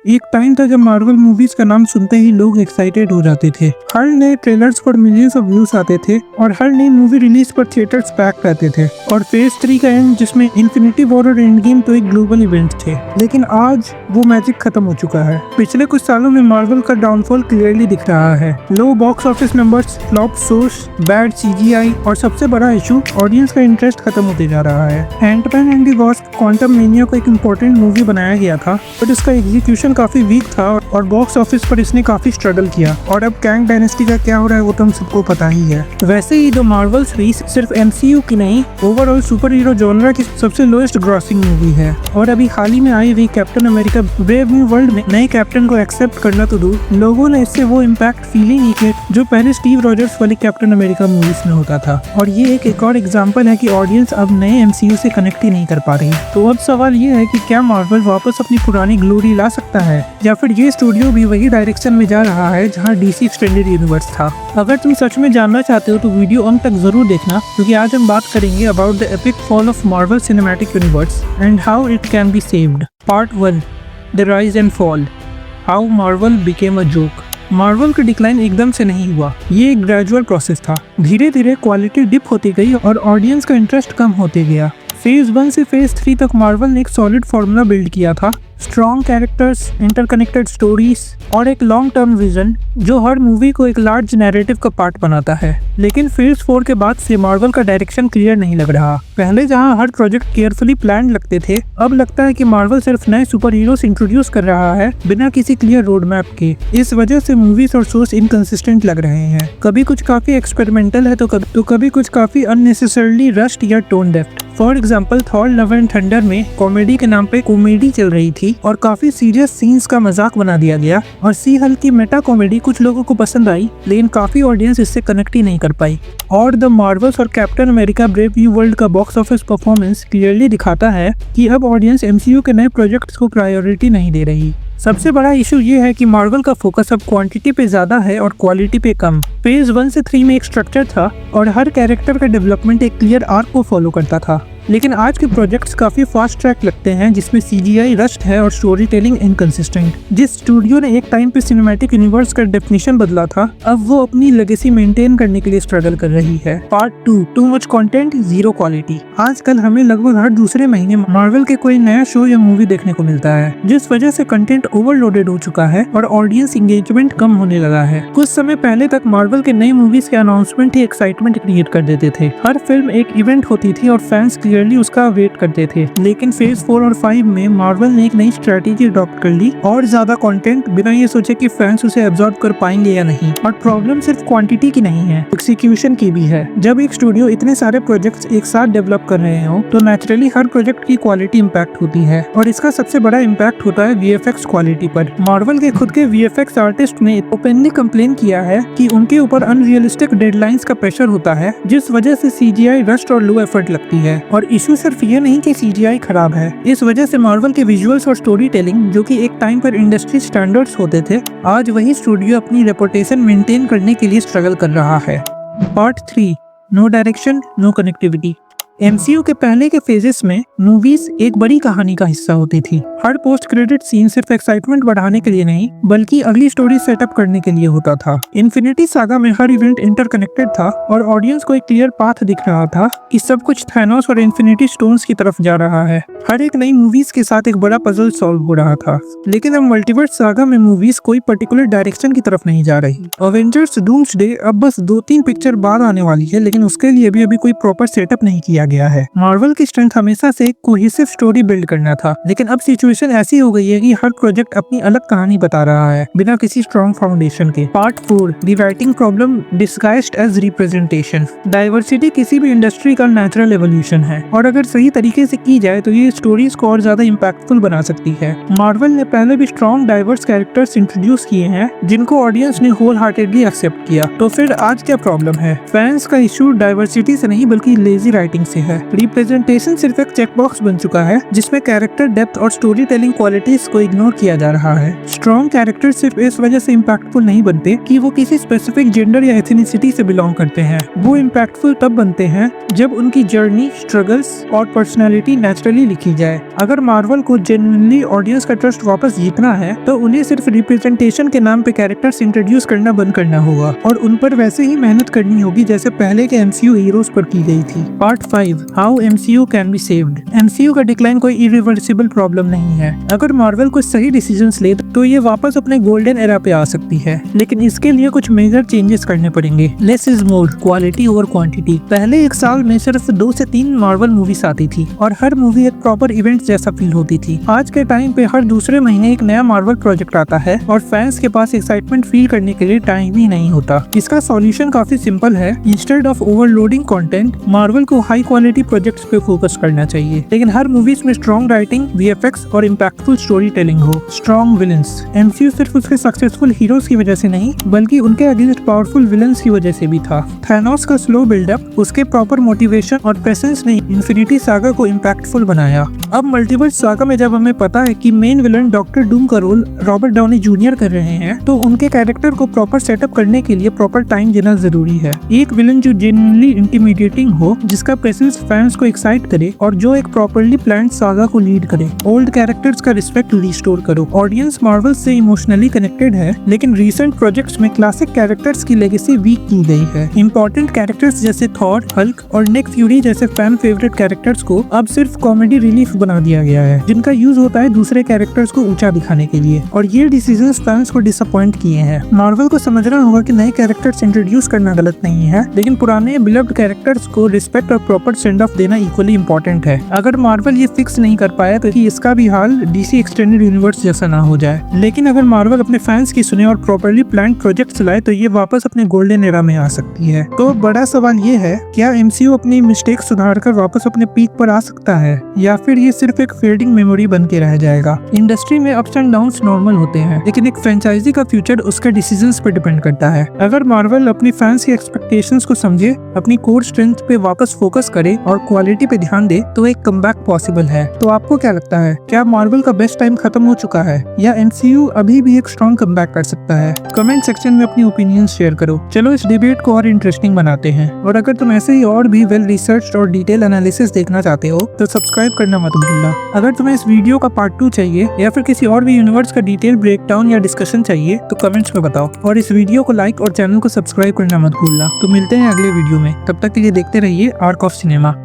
एक टाइम था जब मार्वल मूवीज का नाम सुनते ही लोग एक्साइटेड हो जाते थे। हर नए ट्रेलर्स पर मिलियंस ऑफ व्यूज आते थे और हर नई मूवी रिलीज पर थिएटर्स पैक रहते थे। और फेज 3 का एंड, जिसमें इन्फिनिटी वॉर और एंड गेम तो एक ग्लोबल इवेंट थे, लेकिन आज वो मैजिक खत्म हो चुका है। पिछले कुछ सालों में मार्वल का डाउनफॉल क्लियरली दिख रहा है। Low box office numbers, flop source, bad CGI और सबसे बड़ा इशू, ऑडियंस का इंटरेस्ट खत्म होते जा रहा है। Ant-Man and the Wasp Quantumania को एक इम्पोर्टेंट मूवी बनाया गया था, बट इसका एग्जीक्यूशन काफी वीक था और बॉक्स ऑफिस पर इसने काफी स्ट्रगल किया। और अब कैंग डायनेस्टी का क्या हो रहा है वो तो हम सबको पता ही है। वैसे ही द मार्वल सीरीज सिर्फ MCU की नहीं, ओवरऑल सुपर हीरो जॉनरा की सबसे लोएस्ट ग्रॉसिंग मूवी है। और अभी हाल ही में आई हुई captain America brave new world में नए कैप्टन को एक्सेप्ट करना तो दूर, लोगों ने इससे वो इम्पैक्ट फील ही नहीं किया जो पहले स्टीव रॉजर्स वाली कैप्टन अमेरिका मूवीज में होता था। और ये एक और एग्जाम्पल है कि ऑडियंस अब नए MCU से कनेक्ट ही नहीं कर पा रही। तो अब सवाल ये है कि क्या मार्वल वापस अपनी पुरानी ग्लोरी ला सकता है, या फिर ये स्टूडियो भी वही डायरेक्शन में जा रहा है जहां DC एक्सटेंडेड यूनिवर्स था। अगर तुम सच में जानना चाहते हो तो वीडियो अंत तक जरूर देखना, क्योंकि आज हम बात करेंगे about the epic fall of Marvel cinematic universe and how it can be saved. Part 1, the rise and fall, how Marvel became a joke. Marvel का डिक्लाइन एकदम से नहीं हुआ, ये एक ग्रेजुअल प्रोसेस था। धीरे धीरे क्वालिटी डिप होती गई और ऑडियंस का इंटरेस्ट कम होते गया। फेज 1 से फेज 3 तक मार्वल ने एक सॉलिड फॉर्मूला बिल्ड किया था, स्ट्रॉन्ग कैरेक्टर्स, इंटरकनेक्टेड स्टोरीज और एक लॉन्ग टर्म विजन जो हर मूवी को एक लार्ज नैरेटिव का पार्ट बनाता है। लेकिन फेज 4 के बाद से मार्वल का डायरेक्शन क्लियर नहीं लग रहा। पहले जहां हर प्रोजेक्ट केयरफुली प्लान लगते थे, अब लगता है कि मार्वल सिर्फ नए सुपर हीरोज इंट्रोड्यूस कर रहा है बिना किसी क्लियर रोड मैप के। इस वजह से मूवीज और शोज इनकंसिस्टेंट लग रहे हैं। कभी कुछ काफी एक्सपेरिमेंटल है तो कभी कुछ काफी अननेसेसरली रश्ड या tone deaf. For example, Thor love and thunder में कॉमेडी के नाम पे कॉमेडी चल रही थी और काफी सीरियस सीन्स का मजाक बना दिया गया। और सी हल्क की मेटा कॉमेडी कुछ लोगों को पसंद आई, लेकिन काफी ऑडियंस इससे कनेक्ट ही नहीं कर पाई। और द मार्वल्स और captain America brave new world का बॉक्स ऑफिस परफॉर्मेंस क्लियरली दिखाता है कि अब ऑडियंस MCU के नए प्रोजेक्ट्स को प्रायोरिटी नहीं दे रही। सबसे बड़ा इशू ये है कि मार्वल का फोकस अब क्वांटिटी पे ज्यादा है और क्वालिटी पे कम। फेज 1 से 3 में एक स्ट्रक्चर था और हर कैरेक्टर का डेवलपमेंट एक क्लियर आर्क को फॉलो करता था, लेकिन आज के प्रोजेक्ट्स काफी फास्ट ट्रैक लगते हैं जिसमें CGI रश्ड है और स्टोरी टेलिंग इनकंसिस्टेंट। जिस स्टूडियो ने एक टाइम पे सिनेमैटिक यूनिवर्स का डेफिनेशन बदला था, अब वो अपनी लेगेसी मेंटेन करने के लिए स्ट्रगल कर रही है। Part 2, too much content, zero quality. आजकल हमें लगभग हर दूसरे महीने मार्वल के कोई नया शो या मूवी देखने को मिलता है, जिस वजह से कंटेंट ओवरलोडेड हो चुका है और ऑडियंस एंगेजमेंट कम होने लगा है। कुछ समय पहले तक मार्वल के नई मूवीज के अनाउंसमेंट ही एक्साइटमेंट क्रिएट कर देते थे। हर फिल्म एक इवेंट होती थी और फैंस क्लियरली उसका वेट करते थे। लेकिन फेज 4 और 5 में मार्वल ने एक नई स्ट्रेटेजी अडॉप्ट कर ली और ज्यादा कंटेंट बिना ये सोचे कि फैंस उसे एब्जॉर्ब कर पाएंगे या नहीं। और प्रॉब्लम सिर्फ क्वांटिटी की नहीं है, एक्सिक्यूशन की भी है। जब एक स्टूडियो इतने सारे प्रोजेक्ट्स एक साथ डेवलप कर रहे हो तो नेचुरली हर प्रोजेक्ट की क्वालिटी इंपैक्ट होती है, और इसका सबसे बड़ा इंपैक्ट होता है VFX क्वालिटी पर। मार्वल के खुद के VFX आर्टिस्ट ने ओपनली कंप्लेन किया है कि उनके ऊपर अनरियलिस्टिक डेडलाइंस का प्रेशर होता है, जिस वजह से CGI रश्ड और लो एफर्ट लगती है। और इशू सिर्फ ये नहीं कि CGI खराब है, इस वजह से मार्वल के विजुअल्स और स्टोरी टेलिंग, जो कि एक टाइम पर इंडस्ट्री स्टैंडर्ड्स होते थे, आज वही स्टूडियो अपनी रेपुटेशन मेंटेन करने के लिए स्ट्रगल कर रहा है। Part 3, no direction, no connectivity. MCU के पहले के फेजेस में मूवीज एक बड़ी कहानी का हिस्सा होती थी। हर पोस्ट क्रेडिट सीन सिर्फ एक्साइटमेंट बढ़ाने के लिए नहीं, बल्कि अगली स्टोरी सेटअप करने के लिए होता था। इन्फिनिटी सागा में हर इवेंट इंटरकनेक्टेड था और ऑडियंस को एक क्लियर पाथ दिख रहा था कि सब कुछ थैनोस और इन्फिनिटी स्टोन्स की तरफ जा रहा है। हर एक नई मूवीज के साथ एक बड़ा पजल सॉल्व हो रहा था। लेकिन अब मल्टीवर्स सागा में मूवीज कोई पर्टिकुलर डायरेक्शन की तरफ नहीं जा रही। अवेंजर्स डूम्सडे अब बस 2-3 पिक्चर बाद आने वाली है, लेकिन उसके लिए भी अभी कोई प्रॉपर सेटअप नहीं किया गया है। मार्वल की स्ट्रेंथ हमेशा से कोहेसिव स्टोरी बिल्ड करना था, लेकिन अब सिचुएशन ऐसी हो गई है कि हर प्रोजेक्ट अपनी अलग कहानी बता रहा है बिना किसी स्ट्रॉन्ग फाउंडेशन के। Part 4, the writing problem disguised as representation. Diversity किसी भी इंडस्ट्री का नेचुरल एवोल्यूशन है, और अगर सही तरीके से की जाए तो ये स्टोरीज को और ज्यादा इम्पैक्टफुल बना सकती है। मार्वल ने पहले भी स्ट्रॉन्ग डाइवर्स कैरेक्टर्स इंट्रोड्यूस किए हैं जिनको ऑडियंस ने होल हार्टेडली एक्सेप्ट किया, तो फिर आज क्या प्रॉब्लम है? फैंस का इशू डाइवर्सिटी से नहीं बल्कि लेजी राइटिंग से से है। रिप्रेजेंटेशन सिर्फ एक चेकबॉक्स बन चुका है जिसमें कैरेक्टर डेप्थ और स्टोरी टेलिंग क्वालिटीज को इग्नोर किया जा रहा है। स्ट्रॉन्ग कैरेक्टर सिर्फ इस वजह से इम्पैक्टफुल नहीं बनते कि वो किसी स्पेसिफिक जेंडर या एथनिसिटी से बिलोंग करते हैं। वो इम्पैक्टफुल तब बनते हैं जब उनकी जर्नी, स्ट्रगल्स और पर्सनैलिटी नेचुरली लिखी जाए। अगर मार्वल को जेन्युइनली ऑडियंस का ट्रस्ट वापस जीतना है तो उन्हें सिर्फ रिप्रेजेंटेशन के नाम पे कैरेक्टर्स इंट्रोड्यूस करना बंद करना होगा और उन पर वैसे ही मेहनत करनी होगी जैसे पहले के MCU हीरोज पर की गई थी। Part 5, how MCU can be saved. MCU का डिक्लाइन कोई इरिवर्सिबल प्रॉब्लम नहीं है। अगर मार्वल कुछ सही डिसीजंस ले तो ये वापस अपने गोल्डन एरा पे आ सकती है, लेकिन इसके लिए कुछ मेजर चेंजेस करने पड़ेंगे। Less is more, quality over quantity. पहले एक साल में सिर्फ 2 से 3 मार्वल मूवीज आती थी और हर मूवी एक प्रॉपर इवेंट जैसा फील होती थी। आज के टाइम पे हर दूसरे महीने एक नया मार्वल प्रोजेक्ट आता है और फैंस के पास एक्साइटमेंट फील करने के लिए टाइम ही नहीं होता। इसका सॉल्यूशन काफी सिंपल है। Instead of overloading content, Marvel को हाई क्वालिटी प्रोजेक्ट्स पे फोकस करना चाहिए, लेकिन हर मूवीज में स्ट्रॉन्ग राइटिंग, VFX और इम्पैक्टफुल स्टोरी टेलिंग हो। Strong villains. MCU सिर्फ उसके सक्सेसफुल हीरोज की वजह से नहीं बल्कि उनके अगेंस्ट पावरफुल विलन्स की वजह से भी था। थैनोस का स्लो बिल्डअप, उसके प्रॉपर मोटिवेशन और प्रेजेंस ने इन्फिनिटी सागा को इम्पैक्टफुल बनाया। अब मल्टीवर्स सागा में जब हमें पता है कि मेन विलन डॉक्टर डूम का रोल रॉबर्ट डाउनी जूनियर कर रहे हैं तो उनके कैरेक्टर को प्रॉपर सेटअप करने के लिए प्रॉपर टाइम देना जरूरी है। एक विलन जो जेन्युइनली इंटिमिडेटिंग हो, जिसका प्रेजेंस फैंस को एक्साइट करे और जो एक प्रॉपर्ली प्लान्ड सागा को लीड करे। ओल्ड कैरेक्टर्स का रिस्पेक्ट रिस्टोर करो। ऑडियंस मार्वल से इमोशनली कनेक्टेड है, लेकिन रिसेंट प्रोजेक्ट्स में क्लासिक कैरेक्टर्स की लेगेसी वीक की गई है। इंपॉर्टेंट कैरेक्टर्स जैसे थॉर, हल्क और निक फ्यूरी जैसे फैन फेवरेट कैरेक्टर्स को अब सिर्फ कॉमेडी रिलीफ बना दिया गया है, जिनका यूज होता है दूसरे कैरेक्टर्स को ऊंचा दिखाने के लिए, और ये डिसीजंस फैंस को डिसअपॉइंट किए हैं। मार्वल को समझना होगा कि नए कैरेक्टर्स इंट्रोड्यूस करना गलत नहीं है, लेकिन पुराने बिलव्ड कैरेक्टर्स को रिस्पेक्ट और प्रॉपर सेंड ऑफ देना इक्वली इंपॉर्टेंट है। अगर मार्वल ये फिक्स नहीं कर पाया तो कि इसका भी हाल DC एक्सटेंडेड यूनिवर्स जैसा ना हो जाए, लेकिन अगर मार्वल अपने फैंस की सुने और प्रॉपर्ली प्लान्ड प्रोजेक्ट्स लाए तो ये वापस अपने गोल्डन एरा में आ सकती है। तो बड़ा सवाल ये है, क्या MCU अपनी मिस्टेक सुधार कर वापस अपने पीक पर आ सकता है या फिर ये सिर्फ एक फेडिंग मेमोरी बन के रह जाएगा। इंडस्ट्री में अप्स एंड डाउन्स नॉर्मल होते हैं, लेकिन एक फ्रेंचाइजी का फ्यूचर उसके डिसीजंस पर डिपेंड करता है। अगर मार्वल अपनी फैंस की एक्सपेक्टेशंस को समझे, अपनी कोर स्ट्रेंथ पे वापस फोकस करे और क्वालिटी पे ध्यान दे तो एक कमबैक पॉसिबल है। तो आपको क्या लगता है, क्या मार्वल का बेस्ट टाइम खत्म हो चुका है या MCU अभी भी एक स्ट्रॉन्ग कमबैक कर सकता है? कमेंट सेक्शन में अपनी ओपिनियंस शेयर करो। चलो इस डिबेट को और इंटरेस्टिंग बनाते हैं। और अगर तुम ऐसे ही और भी वेल रिसर्च्ड और डिटेल एनालिसिस देखना चाहते हो तो सब्सक्राइब करना मत भूलना। अगर तुम्हें इस वीडियो का पार्ट 2 चाहिए या फिर किसी और भी यूनिवर्स का डिटेल ब्रेकडाउन या डिस्कशन चाहिए तो कमेंट्स में बताओ, और इस वीडियो को लाइक और चैनल को सब्सक्राइब करना मत भूलना। तो मिलते हैं अगले वीडियो में, तब तक के लिए देखते रहिए आर्क ऑफ सिनेमा।